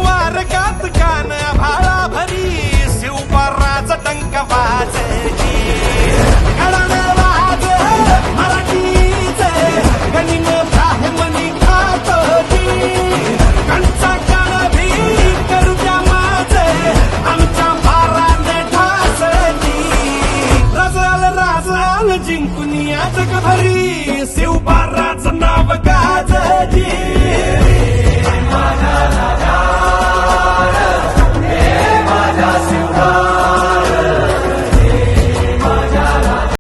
वारकात कान भाळा भरी शिवपाराचा टंक वाजली वाज मराठीचे गणिन ब्राह्मणी खातोजी कंचा काळ भी करू द्या माझे आमच्या पाराने ठासली राजाल जिंकून या जगभरी शिवपाराचं नाव गाजली